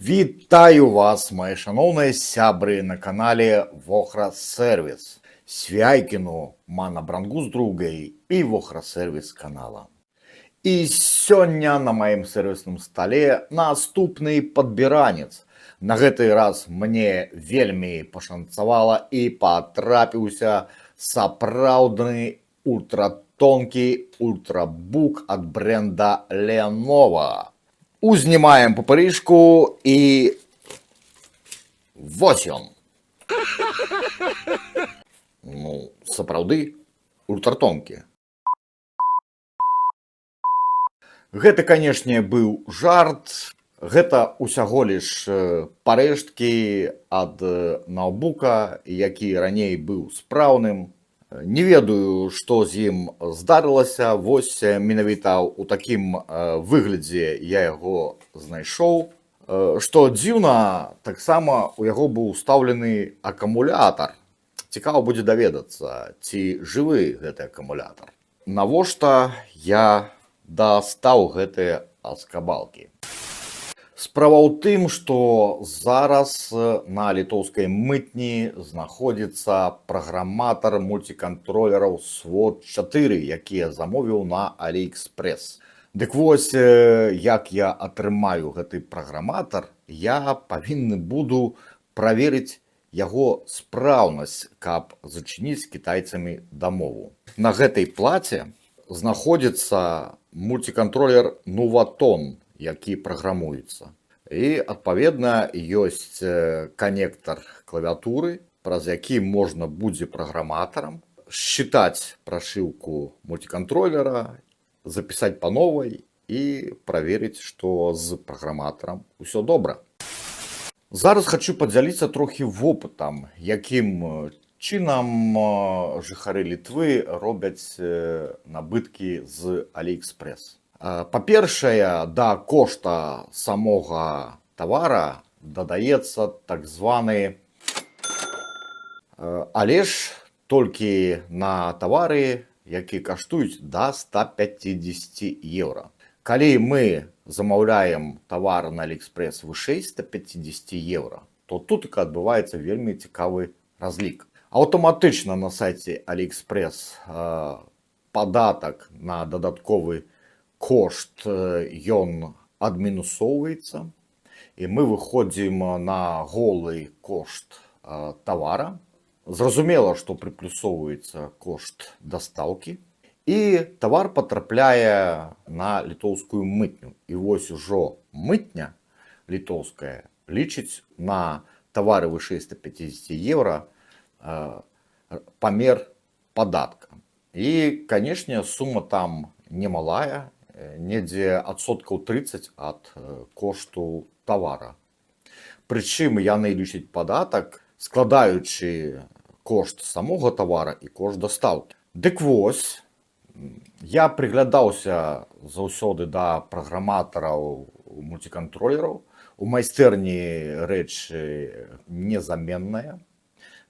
Вітаю вас, мої шановні сябры на канале Вохра Сервіс. Свяйкіну мана брангу з другай і Вохра Сервіс канала. І сёння на маім сервісным столе наступны падбіранец. На гэты раз мне вельмі пашанцавала і патрапіўся сапраўдны ультратонкі ультрабук ад бренда Lenovo. Узнімаем папарышку і вось ён. Ну, сапраўды ультратонкі. Гэта, канешне, быў жарт. Гэта ўсяго лиш парэшткі ад ноутбука, які раней быў спраўным. Не ведаю, што з ім здарылася, вось менавіта ў такім выглядзе я яго знайшоў. Што дзіўна, таксама у яго быў устаўлены акумулятар. Цікава будзе даведацца, ці жывы гэты акумулятар. Навошта я дастаў гэтыя аскабалкі? Справа ў тым, што зараз на літоўскай мытні знаходзіцца праграматар мультикантролераў SWOT 4, які я замовіў на AliExpress. Дык вось, як я атрымаю гэты праграматар, я павінны буду праверыць яго спраўнасць, каб зачыніць з кітайцамі дамову. На гэтай плаце знаходзіцца мультикантролер Nuvoton, які праграмуецца. І, адпаведна, ёсць канектар клавіатуры, праз які можна будзе праграматарам счытаць прошивку мультикантролера, запісаць па новай і праверыць, што з праграматарам усё добра. Зараз хочу падзяліцца трохі вопытам, якім чынам жыхары Літвы робяць набыткі з AliExpress. Па-першае, да кошта самога тавара дадаецца так званы алеш толькі на тавары, які каштуюць да 150 еўра. Калі мы замаўляем тавар на AliExpress вышэй 150 еўра, то тут адбываецца вельмі цікавы разлік. Аўтаматычна на сайце AliExpress падатак на дадатковы кошт ён адмінусоўваецца, і мы выходзім на голы кошт тавара. Зразумела, што прыплюсоўваецца кошт дастаўкі, і тавар патрапляе на літоўскую мытню. І вось ужо мытня літоўская лічыць на тавары вышэй 150 еўра памер падатка. І, канешне, сума там немалая, недзе адсоткаў 30 ад кошту тавара. Прычым яны лічаць падатак, складаючы кошт самога тавара і кошт дастаўкі. Дык вось, я прыглядаўся заўсёды да праграматараў мультикантролераў. У майстэрні рэч незаменная.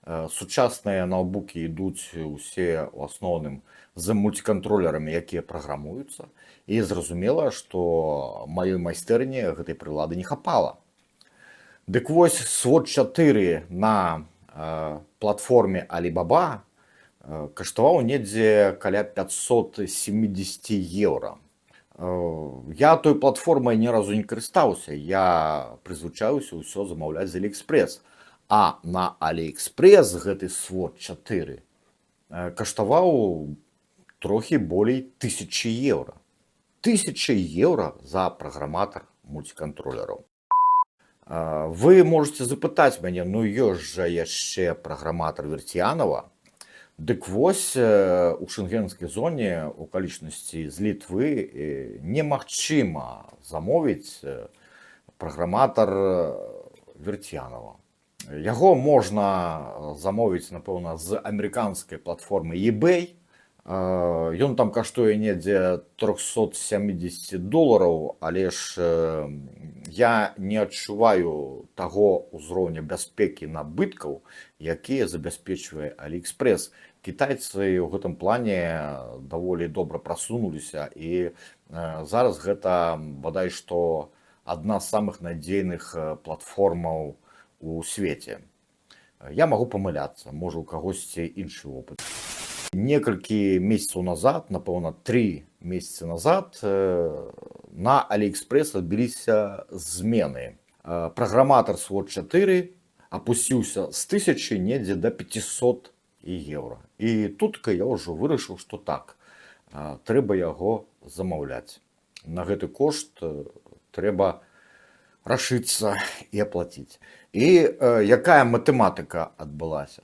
Сучасныя ноутбукі ідуць усе ў асноўным з мультикантролерамі, якія праграмуюцца. І зразумела, што маёй майстэрні гэтай прылады не хапала. Дык вось, SWOT 4 на платформе Alibaba каштаваў недзе каля 570 еўра. Я той платформай ні разу не карыстаўся, я прызвычаюся ўсё замаўляць з AliExpress. А на AliExpress гэты SWOT 4 каштаваў трохі болей 1000 еўра. 1000 еўра за праграматар мультикантролераў. Вы можете запытаць мяне, ну ёсць жа яшчэ праграматар Верціянова. Дык вось, у шенгенскай зоне у акалічнасці з Літвы немагчыма замовіць праграматар Верціянова. Яго можна замовіць, напэўна, з амерыканскай платформы eBay. Ён там каштуе недзе $370, але ж я не адчуваю таго ўзроўня бяспекі набыткаў, якія забяспечвае AliExpress. Кітайцы ў гэтым плане даволі добра прасунуліся, і зараз гэта бадай што одна з самых надзейных платформаў у свеце. Я магу памыляцца, можа, у кагосьці іншы опыт. Некалькі месяцаў назад, напэўна, 3 месяцы назад, на AliExpress адбыліся змены. Праграматар SWOT 4 апусціўся з 1000 недзе да 500 еўра. І тут я ўжо вырашыў, што так, трэба яго замаўляць. На гэты кошт трэба рашыцца і аплаціць. І якая матэматыка адбылася?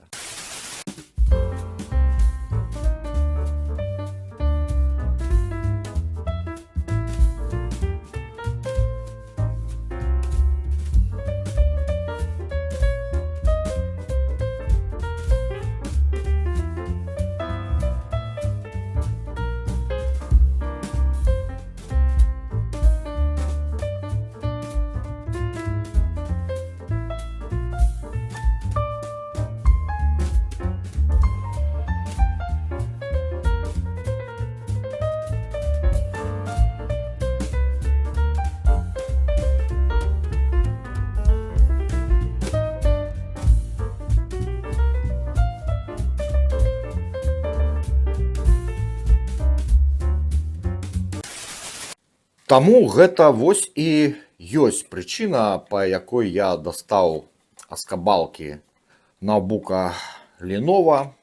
Таму гэта вось і ёсць прычына, па якой я дастаў аскабалкі ноутбука Lenovo.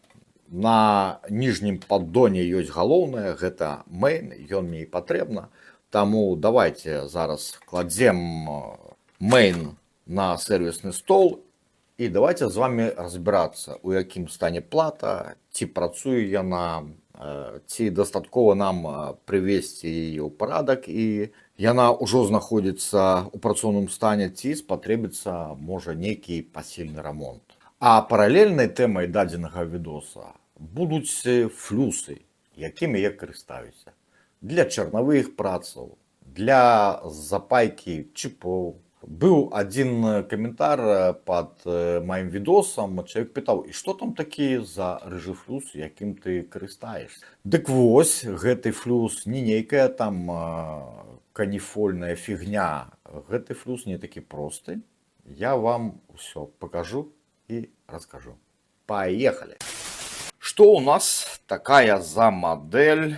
На ніжнім паддоне ёсць галоўнае, гэта main, ён мне і патрэбна. Таму давайте зараз кладзем main на сервісны стол і давайте з вами разбірацца, у якім стане плата, ці працуе яна, ці дастаткова нам прывесці яе ў парадак, і яна ўжо знаходзіцца ў працоўным стане, ці спатрэбіцца, можа, нейкі пасільны рамонт. А паралельнай тэмай дадзенага відоса будуць флюсы, якімі я карыстаюся. Для чарнавых працаў, для запайкі чіпоў. Быў адзін каментар пад маім відосам, чалавек пытаў, і што там такі за рыжы флюс, якім ты карыстаешся? Дык вось, гэты флюс не нейкая там каніфольная фігня, гэты флюс не такі просты. Я вам усё пакажу і раскажу. Паехалі! Што ў нас такая за мадэль?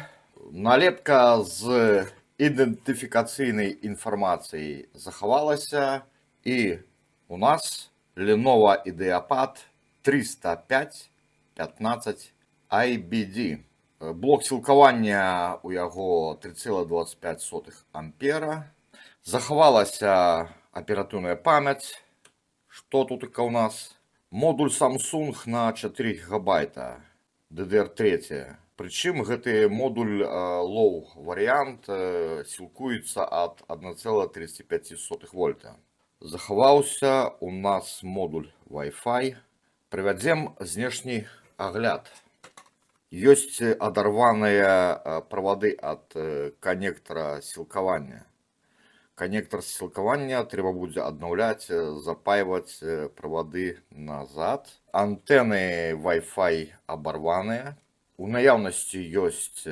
Налепка з ідэнтыфікацыйнай інфармацыяй захавалася, і у нас Lenovo IdeaPad 305/15 IBD. Блок сілкавання у яго 3,25 ампера. Захавалася аператыўная памяць. Што тут у нас? Модуль Samsung на 4 гигабайта DDR3. Прычым гэты модуль low варыянт сілкуецца ад 1,35 вольта. Захаваўся у нас модуль Wi-Fi. Прывядзем знешні агляд. Ёсць адарваныя правады ад канектара сілкавання. Канектар сілкавання трэба будзе аднаўляць, запайваць правады назад. Антэны Wi-Fi абарваныя. У наяўнасці ёсць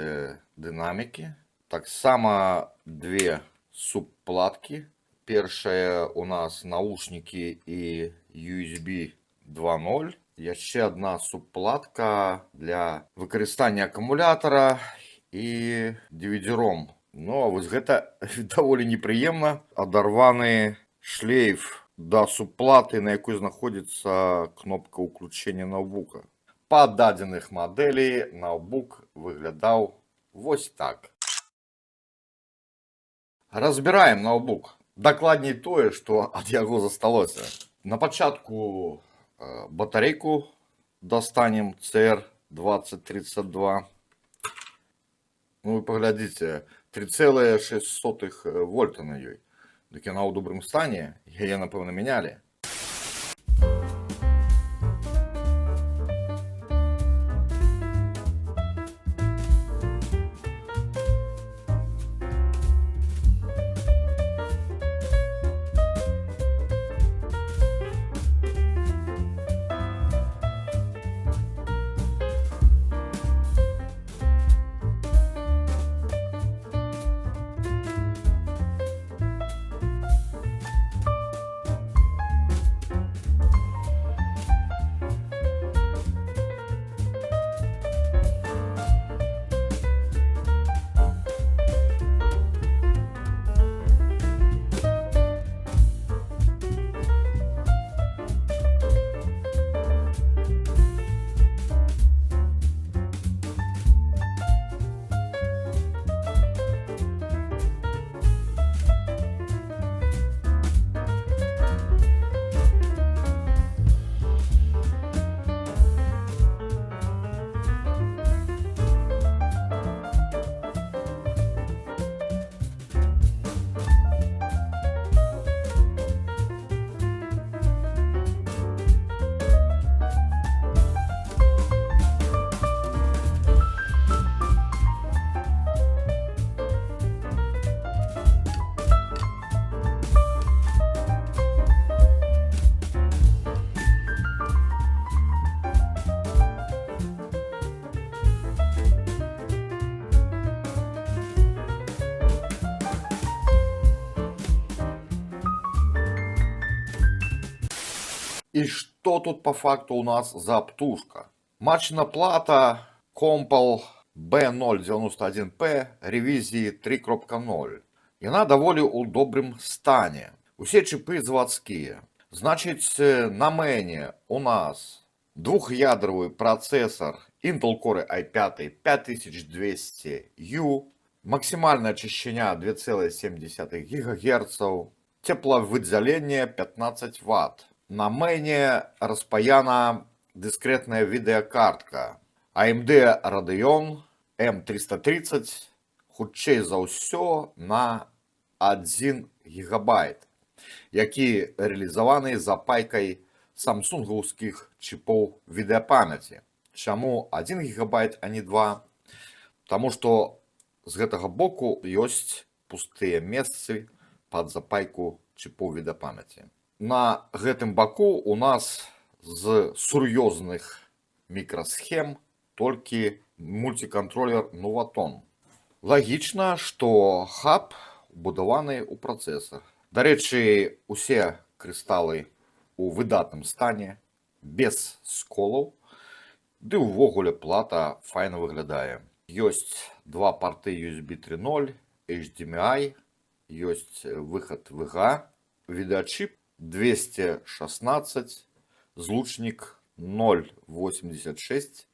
дынамікі. Таксама 2 субплаткі. Першая у нас наушнікі і USB 2.0. Яшчэ адна субплатка для выкарыстання акумулятара і DVD-ROM. Ну, а вось гэта даволі непрыемна. Адарваны шлейф да субплаты, на якой знаходзіцца кнопка ўключэння ноутбука. Па дадзеных мадэлей ноутбук выглядаў вось так. Разбіраем ноутбук. Дакладней тое, што ад яго засталося. На пачатку батарэйку дастанем CR2032. Ну, вы паглядзіце, 3,6 вольта на ёй. Дык яна ў добрым стане, яе, напэўна, мянялі. И что тут по факту у нас за птушка? Матчна плата Compal B091P ревізії 3.0. Яна даволі у добрым стане. Усе чипы заводские. Значит, на мэне у нас двухъядровый процессор Intel Core i5 5200U, максимальное очищение 2,7 ГГц, тепловыделение 15 Вт. На мэне распаяна дискретная видеокартка AMD Radeon M330, хутчэй за ўсё на 1 ГБ, які реалізаваны запайкай самсунгаўскіх чипов відэапамяці. Чаму 1 ГБ, а не 2? Таму што з гэтага боку ёсць пустыя месцы пад запайку чипов відэапамяці. На гэтым баку у нас з сур'ёзных мікрасхем толькі мультиконтроллер Nuvoton. Лагічна, што хаб убудаваны ў працэсар. Дарэчы, усе крысталы у выдатным стане, без сколаў, ды ўвогуле плата файна выглядае. Ёсць два порты USB 3.0, HDMI, ёсць выхад VGA, відеачып 216, злучнік 0,86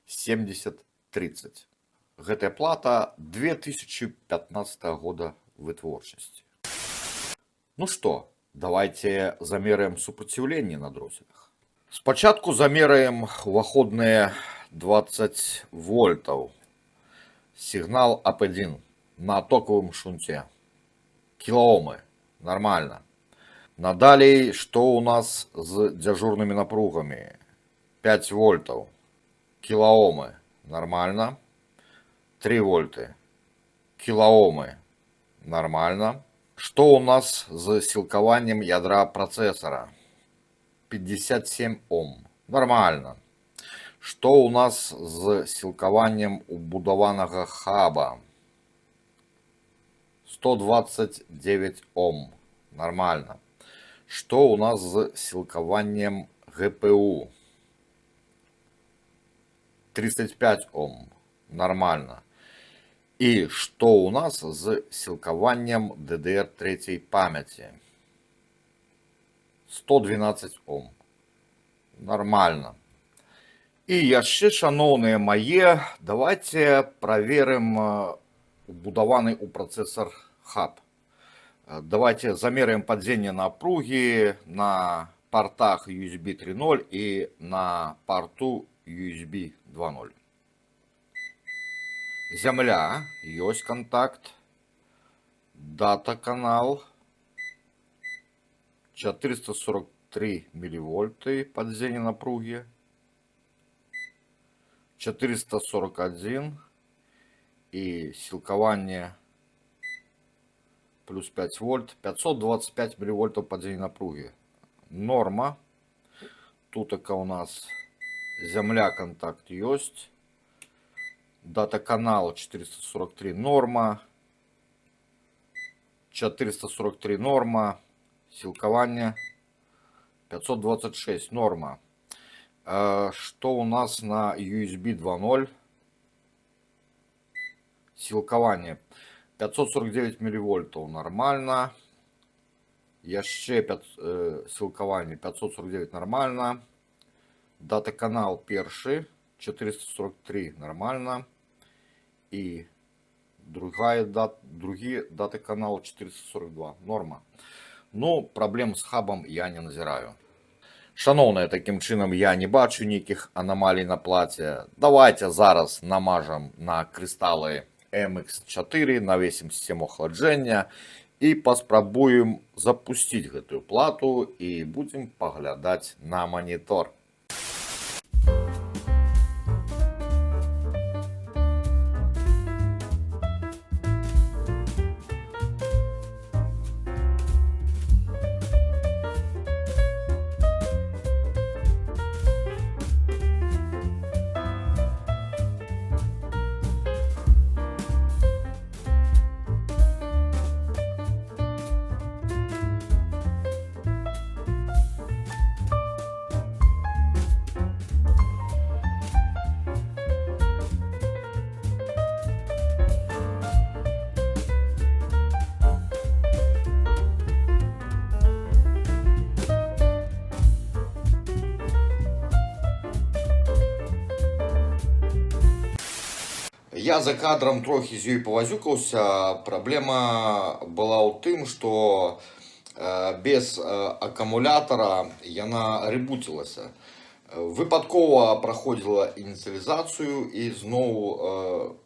7030. Гэтая плата 2015 года вытворчасці. Ну что, давайте замеряем супраціўленне на дроселях. Спачатку замеряем уваходныя 20 вольтаў. Сигнал АП1 на токавым шунце. Кілоомы. Нормально. Надалей, что у нас з дзяжурнымі напругамі? 5 вольтаў. Кілоомы. Нормально. 3 вольты. Кілоомы. Нормально. Что у нас з сілкаваннем ядра процессора? 57 Ом. Нормально. Что у нас з сілкаваннем убудаванага хаба? 129 Ом. Нормально. Что у нас з сілкаваннем ГПУ? 35 Ом. Нормально. И что у нас з сілкаваннем DDR3 памяти? 112 Ом. Нормально. И яшчэ, шановныя мае, давайте проверим убудаваны у процессор хаб. Давайте замеряем падзенне напругі на портах USB 3.0 и на порту USB 2.0. Земля, ёсць контакт, дата канал, 443 милливольты падзенне напругі, 441 и сілкаванне плюс 5 вольт, 525 милливольтов падзенне напругі. Норма. Тут у нас земля, контакт ёсць. Дата канала 443 норма. 443 норма. Сілкаванне 526 норма. Что у нас на USB 2.0? Сілкаванне 549 милливольтов. Нормально. Яшчэ сілкаванне 549 нормально. Дата канал першы 443 нормально. И другі даты канал 442 норма. Ну, проблем с хабом я не назираю. Шановныя, таким чынам я не бачу нейкіх аномалій на плаце. Давайте зараз намажам на крысталы MX4, навесім сістему охлаждэння і паспрабуем запусціць гэтую плату і будзем паглядаць на манітор. Я за кадрам трохи з ёй павазюкаўся. Праблема была ў тым, што без акумулятора яна рэбуцілася. Выпадкова праходзіла ініцыялізацыю і зноў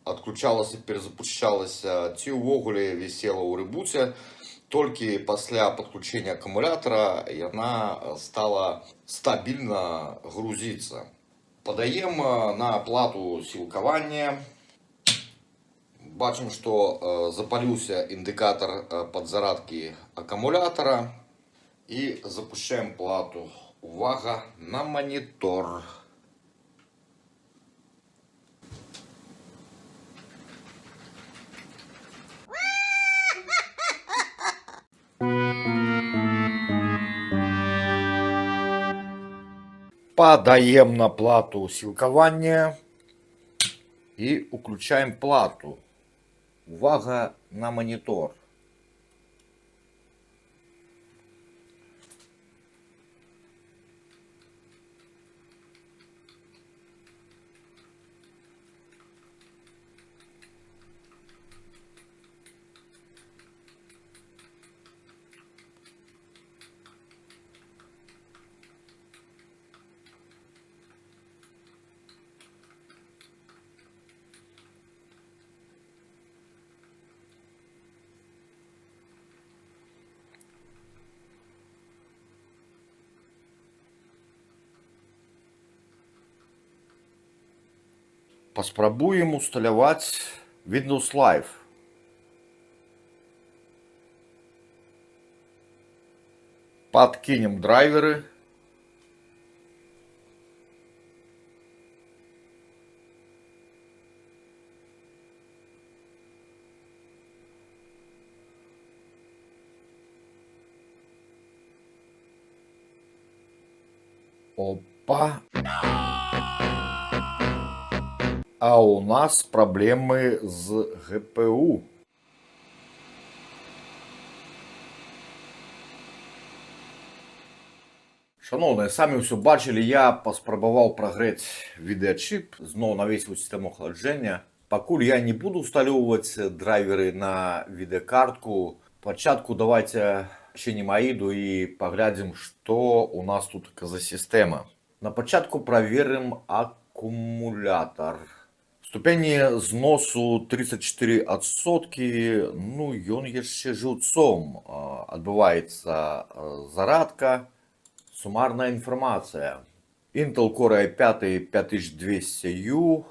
адключалася, перазапушчалася, ці ўвогуле вісела ў рэбуце. Толькі пасля падключэння акумулятора яна стала стабільна грузіцца. Падаем на плату сілкавання. Бачым, што запаліўся індыкатар падзарадкі акумулятора. І запушчаем плату. Увага на монитор. Подаем на плату сілкавання и уключаем плату. Увага на монитор. Паспрабуем усталяваць Windows Live. Подкинем драйверы. Опа. А у нас проблемы з ГПУ. Шановні, самі ўсё бачили, я паспрабаваў прагрэць відэачып, зноў навесіў сістэму охлаждения. Пакуль я не буду усталёўваць драйверы на відэакартку. Спачатку давайте чинім аіду і паглядзім, што у нас тут за сістэма. На пачатку праверым акумулятор. Ступені зносу 34%, ну ён яшчэ жыўцом. Адбываецца зарадка. Суммарная информация. Intel Core i5 5200U,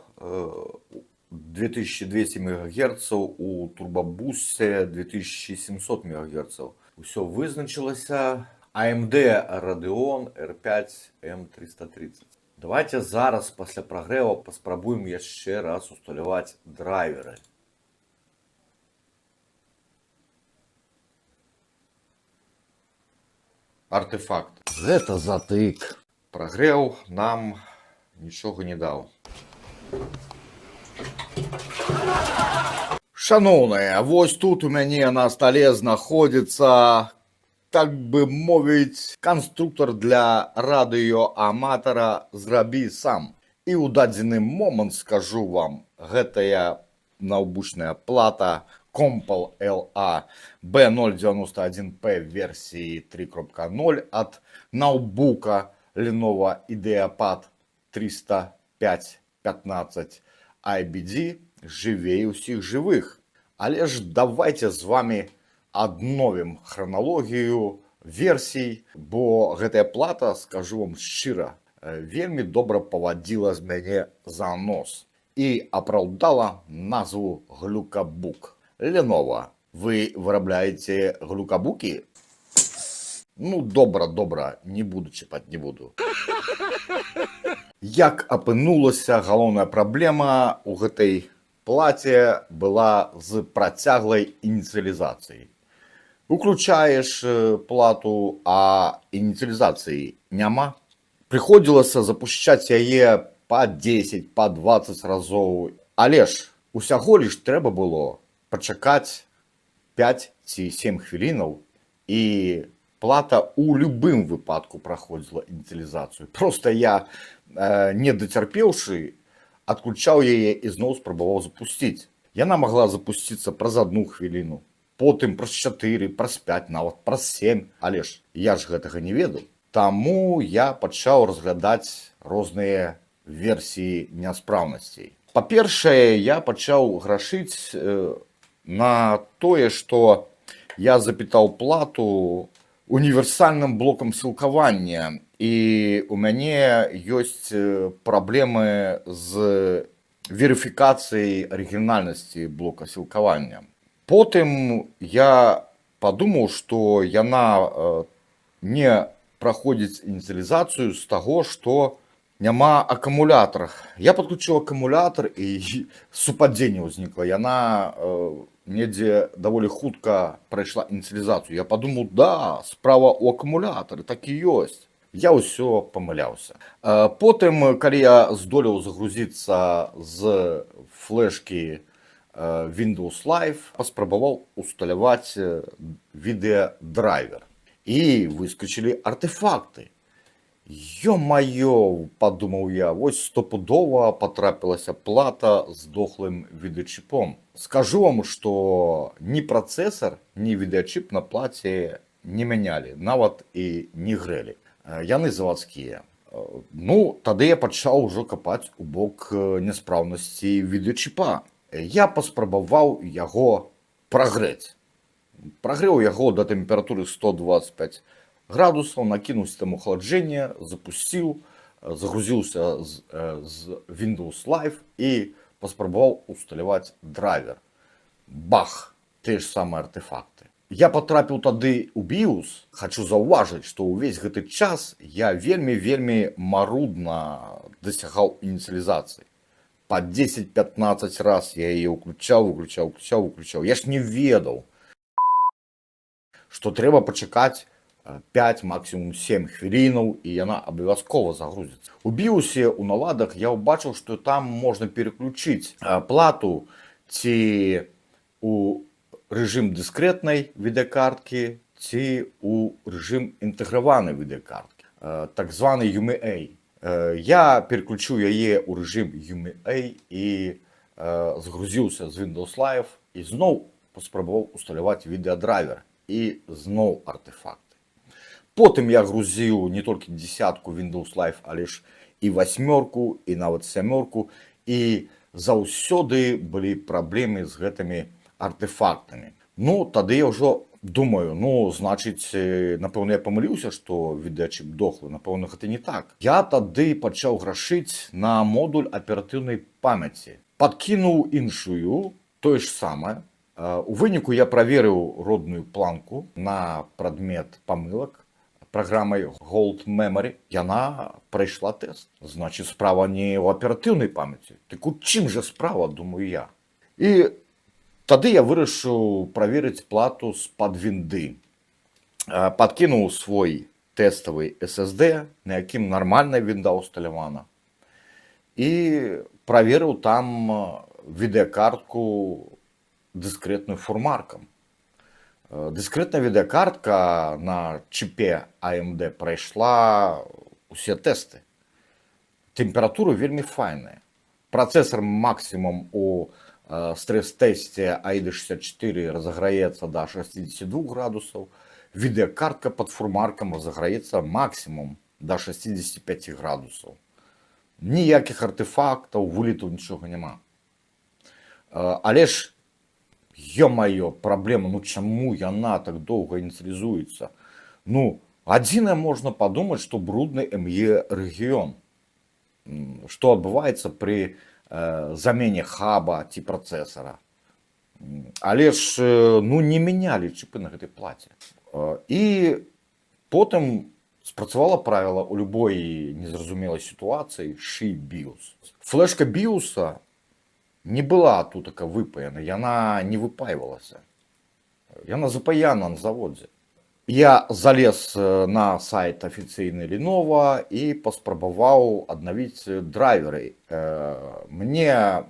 2200 МГц, у турбобусте 2700 МГц. Усё вызначилося. AMD Radeon R5 M330. Давайте зараз пасля прагрэва паспрабуем яшчэ раз усталяваць драйверы. Артефакт. Гэта затык. Прагрэў нам нічога не даў. Шановныя, вось тут у мяне на столе знаходзіцца, так бы мовіць, канструктор для радыёаматара «Зрабі сам». І ў дадзены момант скажу вам, гэтая наўбучная плата Compal LA B091P версии 3.0 от ноутбука Lenovo IdeaPad 305-15 IBD живее усіх живых. Але ж давайте з вами адновім храналогію версій, бо гэтая плата, скажу вам шчыра, вельмі добра павадзіла з мяне за нос і апраўдала назву глюкабук. Lenovo, вы вырабляеце глюкабукі? Ну, добра, не буду чіпаць, не буду. Як апынулася, галоўная праблема ў гэтай плаце была з працяглай ініцыялізацыяй. Уключаеш плату, а ініцыялізацыі няма. Прыходзілася запушчаць яе па 10, па 20 разоў. Але ж усяго лишь трэба было пачакаць 5 ці 7 хвілінаў, і плата ў любым выпадку праходзіла ініцыялізацыю. Просто я, не дацярпеўшы, адключаў яе і зноў спрабаваў запусціць. Яна магла запусціцца праз 1 хвіліну, потым праз 4, праз 5, нават праз 7, але ж я ж гэтага не ведаў. Таму я пачаў разглядаць розныя версіі няспраўнасцей. Па-першае, я пачаў грашыць на тое, што я запытаў плату універсальным блокам сілкавання, і у мяне ёсць праблемы з верыфікацыяй арыгінальнасці блока сілкавання. Потым я падумаў, што яна не праходзіць ініцыялізацыю з таго, што няма акумулятора. Я падключыў акумулятор, і супадзенне ўзнікла. Яна недзе даволі хутка прайшла ініцыялізацыю. Я падумаў, да, справа ў акумулятары, так і ёсць. Я ўсё памыляўся. Потым, калі я здолеў загрузіцца з флешкі Windows Live, паспрабаваў усталяваць відэадрайвер. І выскочылі артефакты. Ё-маё, падумаў я, вось стопудова патрапілася плата з дохлым відэачыпом. Скажу вам, што ні працэсар, ні відэачып на плаце не мянялі, нават і не грэлі. Яны завадскія. Ну, тады я пачаў ужо капаць у бок няспраўнасці відэачыпа. Я паспрабаваў яго прагрэць. Прагрэў яго да тэмпературы 125 градусаў, накінуў сістэму ахаладжэння, запусціў, загрузіўся з Windows Live і паспрабаваў усталяваць драйвер. Бах! Тыя ж самыя артефакты. Я патрапіў тады ў BIOS. Хачу заўважыць, што ўвесь гэты час я вельмі марудна дасягаў ініцыялізацыі. Па 10-15 раз я яе ўключаў. Я ж не ведаў, што трэба пачакаць 5, максімум 7 хвілінаў, і яна абавязкова загрузіцца. У BIOS у наладах я ўбачыў, што там можна переключыць плату ці у рэжым дыскрэтнай відэакарткі, ці у рэжым інтэграванай відэакарткі, так званы UMA. Я переключыў яе ў рэжым UMA і загрузіўся з Windows Live і зноў паспрабаваў усталяваць відэадрайвер. І зноў артефакты. Потым я грузіў не толькі 10-ку Windows Live, але ж і 8-ку, і нават 7-ку, і заўсёды былі праблемы з гэтымі артефактамі. Ну, тады я ўжо думаю, ну, значыць, напэўна, я памыліўся, што відэачып дохлы, напэўна, гэта не так. Я тады пачаў грашыць на модуль аператыўнай памяці. Падкінуў іншую, тое ж самае. У выніку я праверыў родную планку на прадмет памылак праграмай Gold Memory. Яна прайшла тэст. Значыць, справа не ў аператыўнай памяці. Так у чым жа справа, думаю я. І тады я вырашыў праверыць плату з-пад вінды. Падкінуў свой тэставы SSD, на якім нармальная вінда ўсталявана. І праверыў там відэакартку дыскрэтную фурмаркам. Дыскрэтная відэакартка на чіпе AMD прайшла усе тэсты. Тэмпература вельмі файная. Працэсар максімум у стрэс-тэсце AIDA64 разаграецца да 62 градусаў. Відэакартка пад фурмаркам разаграецца максімум да 65 градусаў. Ніякіх артефактаў, вылетаў, нічога няма. Але ж ё-маё, праблема, ну чаму яна так доўга ініцыялізуецца? Ну, адзінае можна падумаць, што брудны ME рэгіён. Што адбываецца пры замене хаба ці працэсара. Але ж, ну, не мянялі чіпы на гэтай плаце. І потым спрацавала правіла ў любой незразумелай сітуацыі «Шый BIOS». Флешка BIOS не была тутака выпаяна, яна не выпаивалася. Яна запаяна на заводзе. Я залез на сайт афіцыйны Lenovo і паспрабаваў аднавіць драйверы. Мне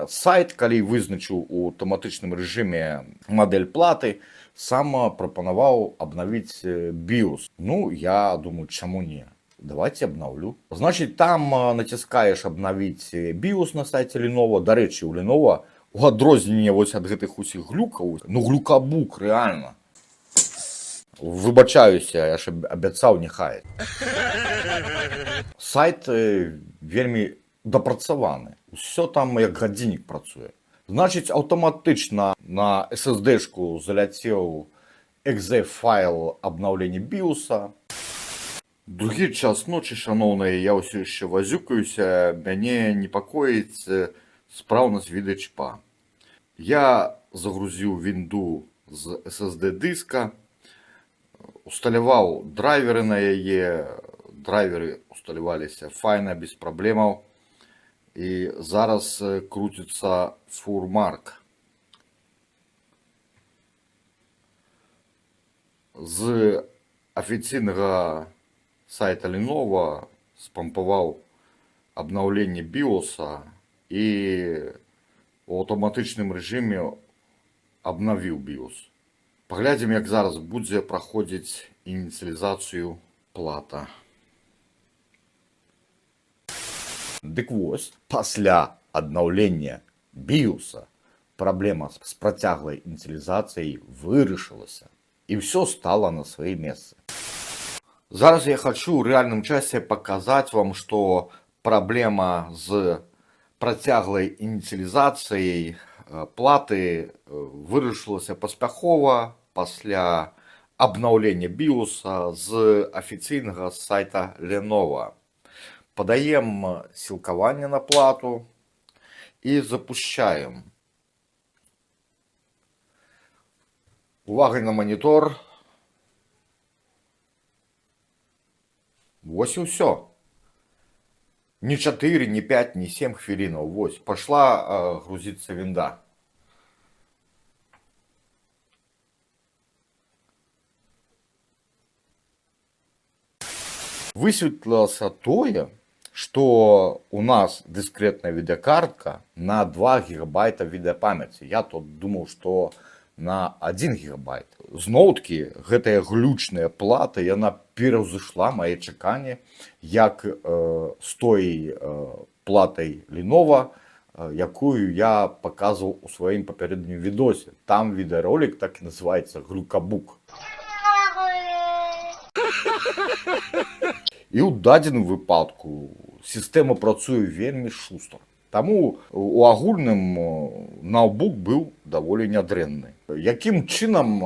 сайт, калі вызначыў у аўтаматычным рэжыме мадэль платы, сам прапанаваў абнавіць BIOS. Ну, я думаю, чаму не? Давайте обновлю. Значит, там натискаешь обновить BIOS на сайте Lenovo. До речі, у Lenovo, у адрознення ось ад гэтых усіх глюкаў, ну глюкабук, реально. Выбачаюся, я ж абяцаў, не хай. Сайт вельмі дапрацаваны. Усё там як гадзіннік працуе. Значыць, аўтаматычна на SSD-шку заляцеў exe-файл обновлення BIOS. Другі час ночі, шановні, я ўсё яшчэ вазюкаюся, мяне непакоіць спраўнасць відэачпа. Я загрузіў вінду з SSD-дыска, усталяваў драйверы на яе, драйверы усталяваліся файна, без праблемаў. І зараз круціцца фурмарк. З афіцыйнага сайта Lenovo спампаваў обновление BIOS і у аўтаматычным рэжыме обновіў BIOS. Паглядзім, як зараз будзе праходзіць ініцыялізацыю плата. Дык вось, пасля аднаўлення BIOS праблема з працяглай ініцыялізацыяй вырашылася, і ўсё стало на свае месцы. Зараз я хочу ў рэальным часе паказаць вам, што праблема з працяглай ініцыялізацыяй платы вырашылася паспяхова пасля абнаўлення BIOS з афіцыйнага сайта Lenovo. Подаем сілкаванне на плату і запускаем. Увага на монітор. Вось і ўсё. Не 4, не 5, не 7 хвілінаў. Вось, пошла грузиться винда. Высветлілася тое, что у нас дискретная видеокартка на 2 гигабайта відэапамяці. Я тут думал, что на 1 гигабайт. Зноўткі, гэтая глючная плата, яна пераўзышла мае чаканні, як з той платай Lenovo, якую я показывал у сваім папярэднім відосе. Там відеоролик так і называецца «Глюкабук». І ў дадзеным выпадку сістэма працуе вельмі шустра. Таму у агульным ноутбук быў даволі нядрэнны. Якім чынам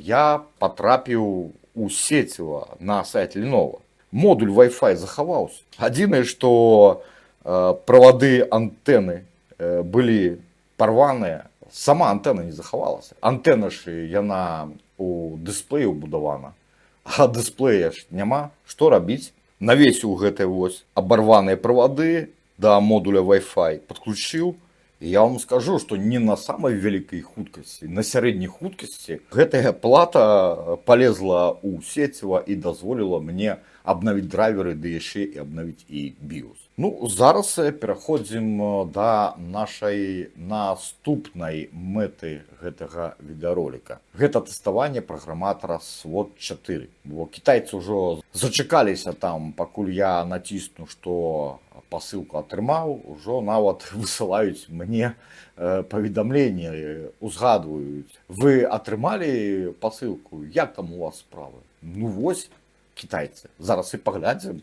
я патрапіў у сеціва на сайт Lenovo? Модуль Wi-Fi захаваўся. Адзінае, што правады антэны былі парваныя, сама антэна не захавалася. Антэна ж яна у дысплеі ўбудавана, а дысплея ж няма. Што рабіць? Навесіў гэтыя вось абарваныя правады до модуля Wi-Fi, подключил, и я вам скажу, что не на самой великой хуткости, на средней хуткости гэтая плата полезла у сеціва и дозволила мне обновить драйверы, да яшчэ и обновить и BIOS. Ну, зараз пераходзім до нашай наступнай мэты гэтага відеоролика. Гэта тэставанне праграматара SWOT 4. Бо китайцы ўжо зачакаліся там, пакуль я націсну, што посылку атрымаў, ужо нават высылаюць мне паведамленні, узгадваюць: вы атрымалі посылку, як там у вас справы? Ну вось, китайцы, зараз і паглядзім,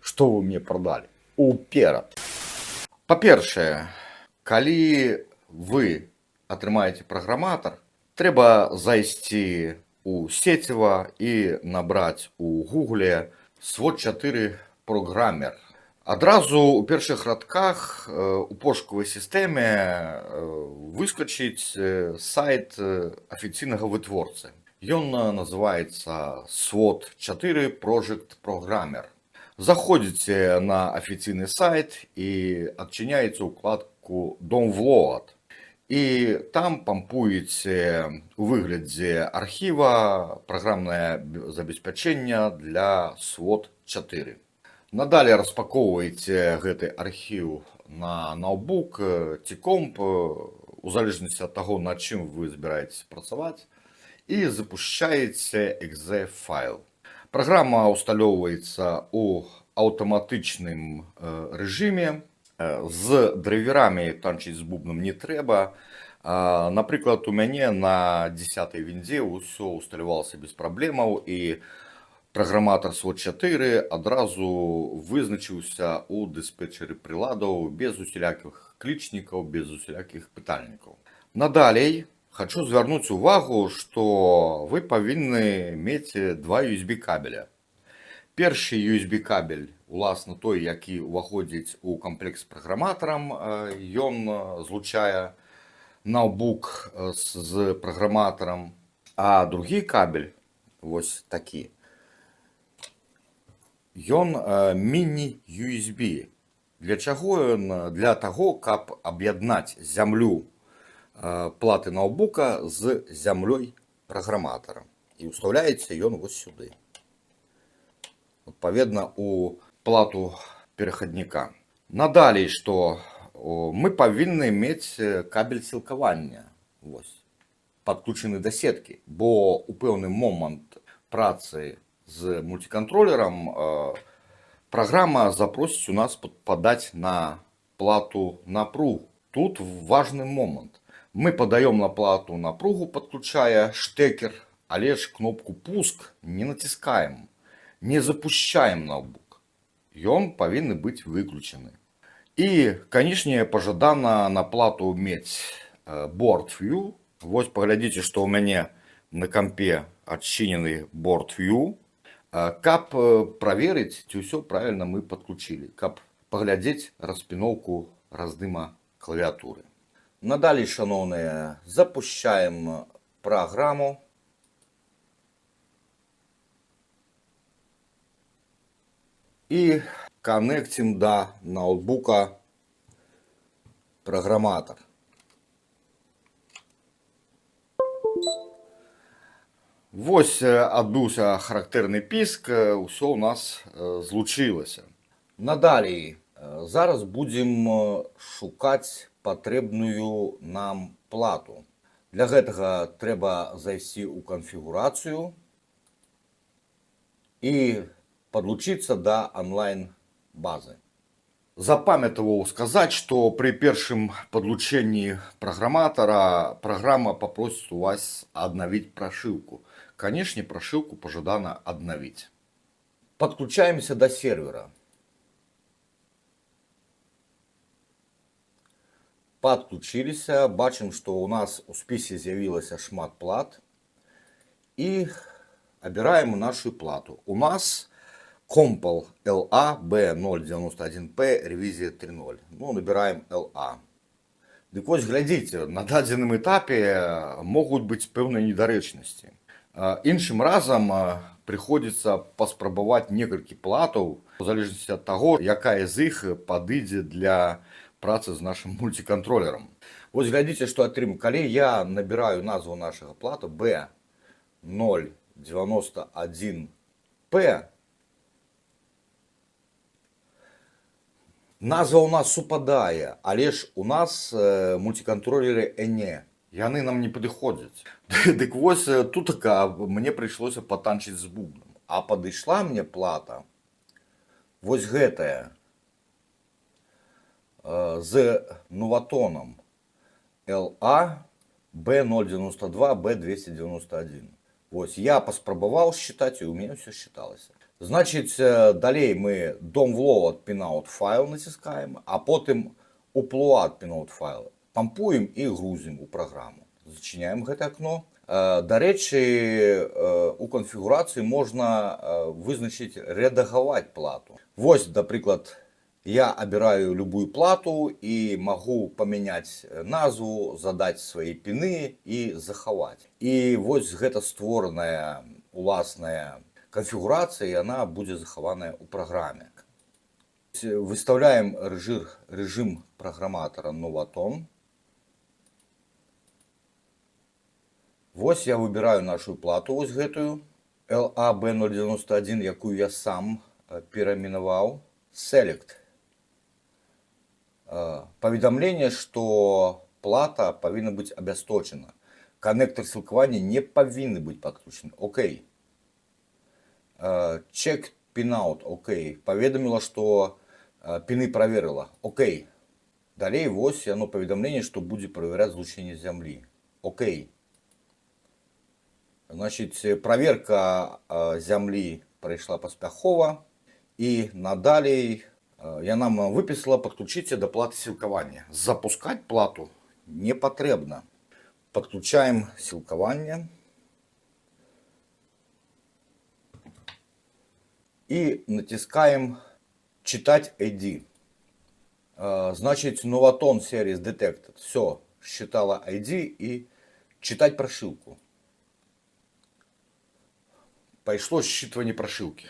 што вы мне прадалі. Уперад. Па-першае, калі вы атрымаеце праграматар, трэба зайсці у сеціва і набраць у гугле SWOT 4 программер. Адразу у першых радках у пошукавай сістэме выскачыць сайт афіцыйнага вытворцы. Ён называецца SWOT 4 Project Programmer. Заходите на официальный сайт и отчиняете укладку Download. И там пампуете у выглядзе архива программное забеспячэнне для SWOT 4. Надалей распаковываете гэты архив на ноутбук ці комп, у залежнасці ад таго, над чым вы збіраецеся працаваць, і запускаеце exe файл. Праграма усталёўваецца ў аўтаматычным рэжыме. З драйверамі танчыць з бубном не трэба. Напрыклад, у мяне на 10-й віндзе ўсё усталявалася без праблемаў, і праграматар SWOT 4 адразу вызначыўся ў дыспетчеры прыладаў без усялякіх клічнікаў, без усялякіх пытальнікаў. Надалей хочу звярнуць увагу, што вы павінны мець два USB кабеля. Першы USB кабель, уласна той, які ўваходзіць у камплект з праграматарам, ён злучае ноутбук з праграматарам, а другі кабель, вось такі, ён міні-USB. Для чаго ён? Для таго, каб аб'яднаць зямлю платы ноутбука з зямлёй праграматара. І ўстаўляецца ён вось сюды. Адпаведна у плату перахадніка. Надалей, што мы павінны мець кабель сілкавання, падключены да сеткі, бо у пэўны момант працы з мультиконтроллером праграма запросіць у нас падаць на плату напругу. Тут важны момант. Мы падаём на плату напругу, падключае штекер, але ж кнопку пуск не націскаем, не запушчаем ноутбук. Ён павінны быць выключаны. І, канешне, пажадана на плату мець Board View. Вось паглядзіце, што ў мяне на кампе адчынены Board View, каб праверыць, ці ўсё правільна мы падключылі, каб паглядзець распіноўку раздыма клавіатуры. Надалей, шаноўныя, запушчаем праграму. І канекцім да ноутбука праграматар. Вось адбыўся характэрны піск, усё ў нас злучылася. Надалей, зараз будзем шукаць патрэбную нам плату. Для гэтага трэба зайсці ў канфігурацыю і падлучыцца да онлайн-базы. Запамятаваў сказаць, што пры першым падлучэнні праграматара праграма папросіць у вас аднавіць прашыўку. Канешне, прашыўку пажадана аднавіць. Падключаемся да сервера. Падключыліся, бачым, што ў нас у спісе з'явілася шмат плат. І абіраем нашу плату. У нас Compal LA B091P ревізія 3.0. Ну, набираем LA. Дык вось, глядзіце, на дадзеным этапе могуць быць пэўныя недарэчнасці. Іншым разам прыходзіцца паспрабаваць некалькі платаў, у залежнасці ад таго, якая з іх падыдзе для працы з нашым мультиконтроллером. Вось глядзіце, што атрымаю. Калі я набіраю назву нашага плата B091P, назва у нас супадае, але ж у нас мультиконтроллеры не. Яны нам не падыходзяць. Дык вось тут мне прыйшлося патанчыць з бубном. А падышла мне плата вось гэтая з новатоном LA B092 B291. Вось я паспрабаваў считаць, і ў мяне ўсё считалася. Значит, далей мы domvload pinout файл націскаем, а потым upload pinout файл. Пампуем і грузім у праграму. Зачыняем гэта акно. Дарэчы, у канфігурацыі можна вызначыць рэдагаваць плату. Вось, напрыклад, я абіраю любую плату і магу памяняць назву, задаць свае піны і захаваць. І вось гэта створаная уласная канфігурацыя, яна будзе захаваная ў праграме. Выставляем рэжым праграматара новатон. Вось я выбіраю нашу плату, вось гэтую, LA-B091, якую я сам пераіменаваў. Select. Паведамленне, што плата павінна быць абясточана. Коннектор сілкавання не павінны быць падключаны. Окей. Check pinout, окей. Паведаміла, што піны праверыла. Окей. Далей вось яно паведамленне, што будзе правяраць злучэнне зямлі. Окей. Значыць, праверка зямлі прайшла паспяхова, і надалей яна нам выпісала: падключыце да платы сілкавання. Запускаць плату не патрэбна. Подключаем сілкаванне и натискаем «Читать ID». Значит, Novaton Series Detected. Все, считала ID и читать прошивку. Пошло считывание прошивки.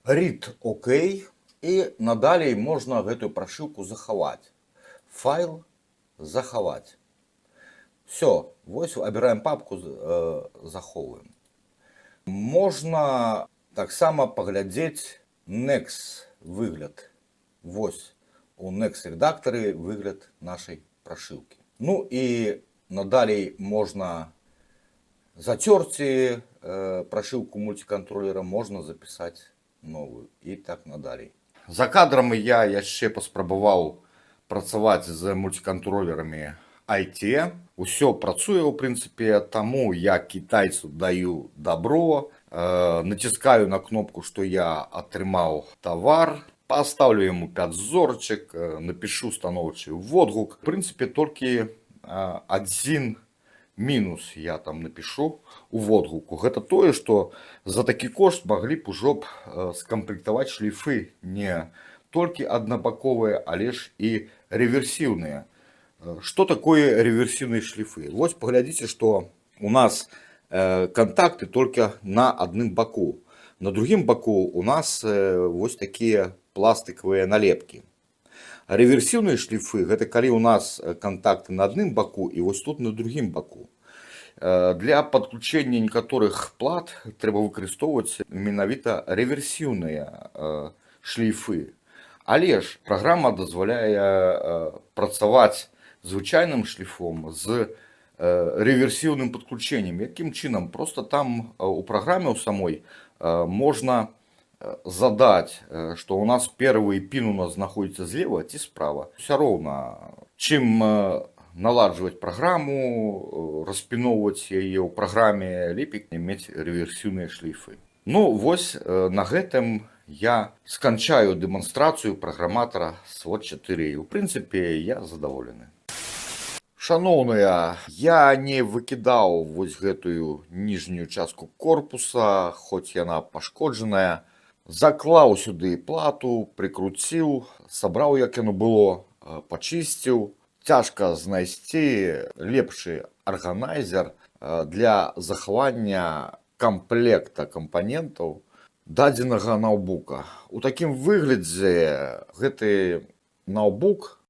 Read ОК, і надалей можна гэтую прошивку захаваць. Файл захаваць. Все, вось абіраем папку, захоўваем. Можна таксама паглядзець Next выгляд. Вось у Next редакторы выгляд нашай прошивкі. Ну і надалей можна зацёрці прошивку мультиконтроллера, можна запісаць новую і так надалей. За кадрам я яшчэ паспрабаваў працаваць з мультиконтроллерамі IT. Усё працуе, у прынцыпе, таму я кітайцу даю добро, націскаю на кнопку, што я атрымаў тавар, паставлю яму 5 зорачак, напишу станоўчы водгук. В прынцыпе, толькі адзін мінус я там напишу у водгуку. Гэта тое, што за такі кошт маглі б ужо скамплектаваць шліфы не толькі аднабаковыя, але ж і реверсіўныя. Што такое реверсіўныя шліфы? Вось паглядзіце, што у нас контакты толькі на адным баку. На другім баку у нас вось такія пластикавыя налепкі. Реверсіўныя шліфы гэта калі у нас контакты на адным баку і вось тут на другім баку. Для падключэння некаторых плат трэба выкарыстоўваць менавіта реверсіўныя шліфы. Але ж праграма дазваляе працаваць звычайным шліфом з реверсіўным падключэннем. Якім чынам? Просто там у праграме у самой можна задать, что у нас первый пин у нас находится слева и справа. Все равно, чем наладживать программу, распиновывать ее в программе, лепей иметь реверсивные шлейфы. Ну, вось на гэтым я сканчаю демонстрацию программатора SWOT 4. В принципе, я задоволены. Шановная, я не выкидал вось гэтую нижнюю частку корпуса, хоть яна пашкоджаная. Заклаў сюды плату, прикруціў, сабраў, як яно было, пачысціў. Цяжка знайсці лепшы арганайзер для захавання камплекта кампанентаў дадзенага ноутбука. У такім выглядзе гэты ноутбук,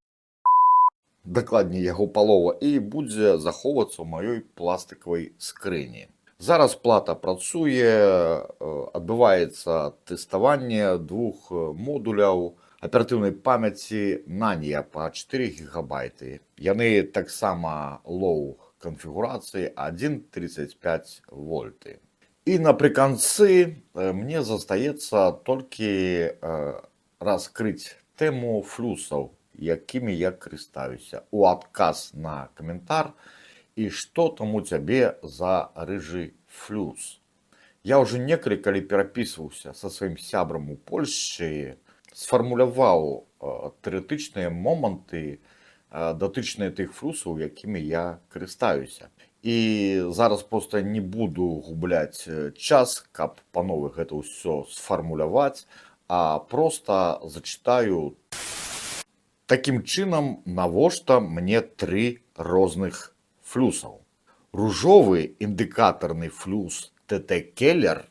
дакладней яго палова, і будзе захоўвацца ў маёй пластикавай скрыні. Зараз плата працуе, адбываецца тэставанне двух модуляў аператыўнай памяці Nanya па 4 гигабайты. Яны таксама лоу канфігурацыі 1,35 вольты. І напрыканцы мне застаецца толькі раскрыць тэму флюсаў, якімі я карыстаюся, у адказ на каментар. И что там у тебя за рыжий флюс? Я уже некалькалі перапісваўся со сваім сябрам у Польшчы, сфармуляваў тэарэтычныя моманты датычныя тых флюсаў, якімі я карыстаюся. І зараз просто не буду губляць час, каб панове гэта ўсё сфармуляваць, а просто зачитаю. Таким чынам, навошта мне 3 розных флюсаў. Ружовы індыкатарны флюс ТТ Келлер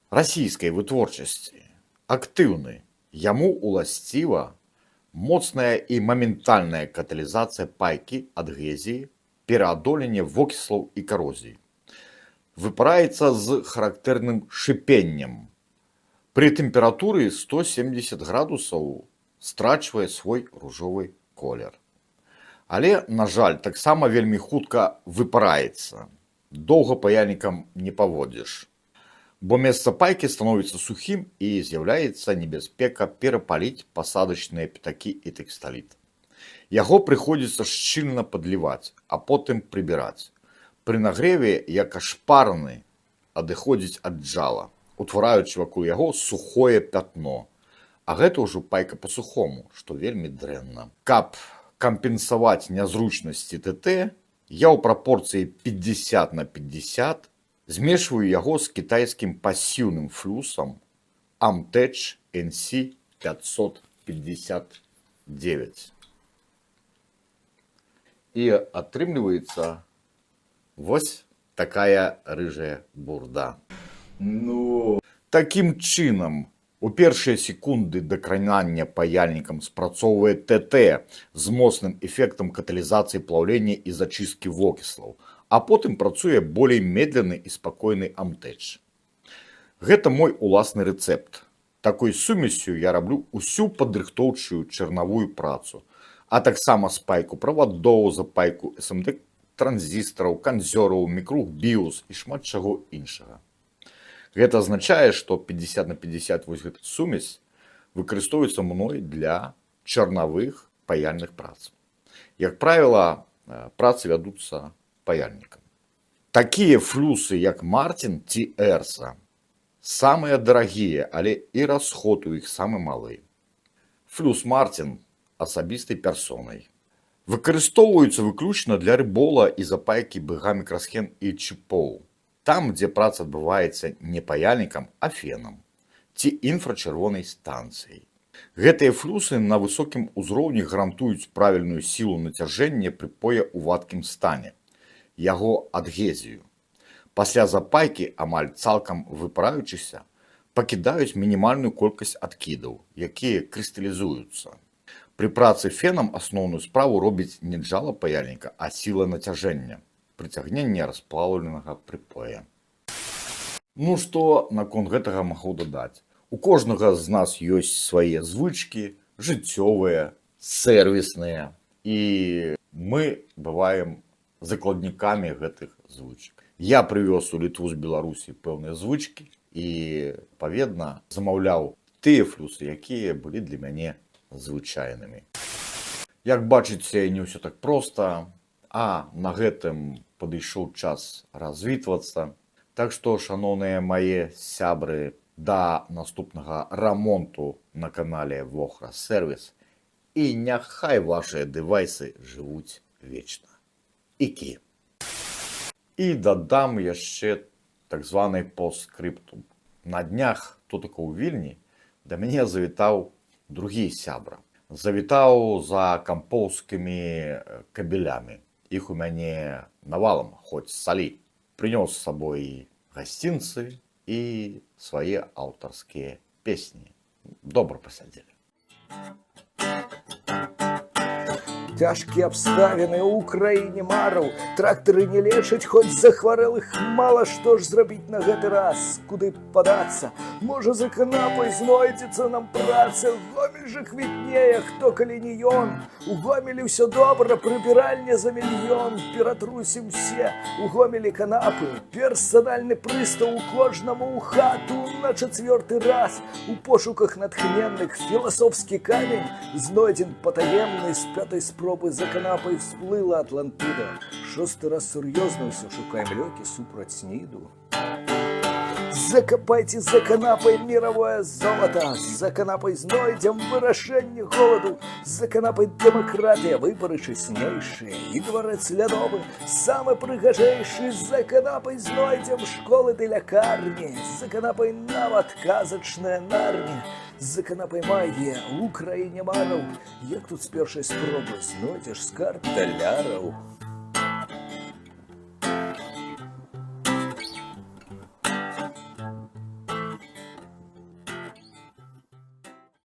расійскай вытворчасці актыўны. Яму уласціва моцная і моментальная каталізацыя пайкі, адгезіі, пераадоленне вокіслаў і карозіі. Выпараецца з характэрным шыпеннем. При тэмпературы 170 градусаў страчвае свой ружовы колер. Але, на жаль, таксама вельмі хутка выпараецца. Доўга паяльнікам не паводзіш. Бо месца пайкі становіцца сухім і з'яўляецца небяспека перапаліць пасадачныя пятакі і тэксталіт. Яго прыходзіцца шчыльна падліваць, а потым прыбіраць. Пры нагреве, як ашпараны, адыходзіць ад джала, утвараючы вакол яго сухое пятно. А гэта ўжо пайка па-сухому, што вельмі дрэнна. Каб кампенсаваць нязручнасці ТТ, я ў прапорцыі 50/50 змешваю яго з кітайскім пасіўным флюсам Amtech NC 559. І атрымліваецца вось такая рыжая бурда. Такім чынам, у першыя секунды дакранання паяльнікам спрацоўвае ТТ з моцным эфектам каталізацыі плаўлення і зачысткі вокіслаў, а потым працуе болей медленны і спакойны Amtech. Гэта мой уласны рэцэпт. Такой сумессю я раблю усю падрыхтоўчую чарнавую працу, а таксама спайку правадоў, запайку SMD транзістараў, канзёраў, мікруг BIOS і шмат чаго іншага. Гэта азначае, што 50/50 вось гэта сумесь выкарыстоўваецца мной для чарнавых паяльных прац. Як правіла, працы вядуцца паяльнікам. Такія флюсы, як Мартін ці Эрса, самыя дарагія, але і расход у іх самы малы. Флюс Мартін асабістай персонай. Выкарыстоўваюцца выключна для рыбола і запайкі БГ мікрасхем і чіпоў. Там, дзе праца адбываецца не паяльнікам, а фенам ці інфрачырвонай станцыяй. Гэтыя флюсы на высокім узроўні гарантуюць правільную сілу нацяжэння прыпоя ў вадкім стане, яго адгезію. Пасля запайкі, амаль цалкам выпараючыся, пакідаюць мінімальную колькасць адкідаў, якія крысталізуюцца. Пры працы фенам асноўную справу робіць не джала паяльніка, а сіла нацяжэння, прыцягнення расплаўленага прыпоя. Што наконт гэтага магу дадаць? У кожнага з нас ёсць свае звычкі, жыццёвыя, сэрвісныя, і мы бываем закладнікамі гэтых звычак. Я прывёз у Літву з Беларусі пэўныя звычкі і, адпаведна, замаўляў тыя флюсы, якія былі для мяне звычайнымі. Як бачыце, не ўсё так проста, а на гэтым падышоў час развітвацца. Так што, шаноўныя мае сябры, да наступнага рамонту на канале Вохра Сервіс, і няхай вашыя дэвайсы жывуць вечна. Ікі. І дадам яшчэ так званы постскрыптум. На днях, тут у Вільні, да мяне завітаў другі сябра. Завітаў за кампоўскімі кабелямі. Іх у мяне навалам, хоць салі. Прынёс з сабой гасцінцы і свае аўтарскія песні. Добра пасядзелі. Цяжкія абставіны ў краіне мараў, трактары не лечаць, хоць захварэлых мала, што ж зрабіць на гэты раз, куды падацца. Можа, за канапай знойдзецца нам праца, Гомель жа квітнее, хто калі не ён. У Гомелі ўсё добра, прыбіральня за мільён, ператрусім усе, у Гомелі канапы, персанальны прыстаў у кожнаму ў хату на 4-й раз. У пошуках натхненных філасофскі камень знойдзен патаемны з 5-й спробы за канапай всплыла Атлантыда. 6-й раз сур'ёзна ўсё шукаем лёкі супраць сніду. Закапайце за канапай мировое золото, за канапай знойдзем вырашэнне голаду, за канапай дэмакратыя, выбары часнейшыя і дварэц лядовы, самы прыгажэйшы, за канапай знойдзем школы ды лякарні, за канапай нават казачная нарня, за канапай магія ў краіне мараў, як тут з першай спробы знойдзеш скарб даляраў.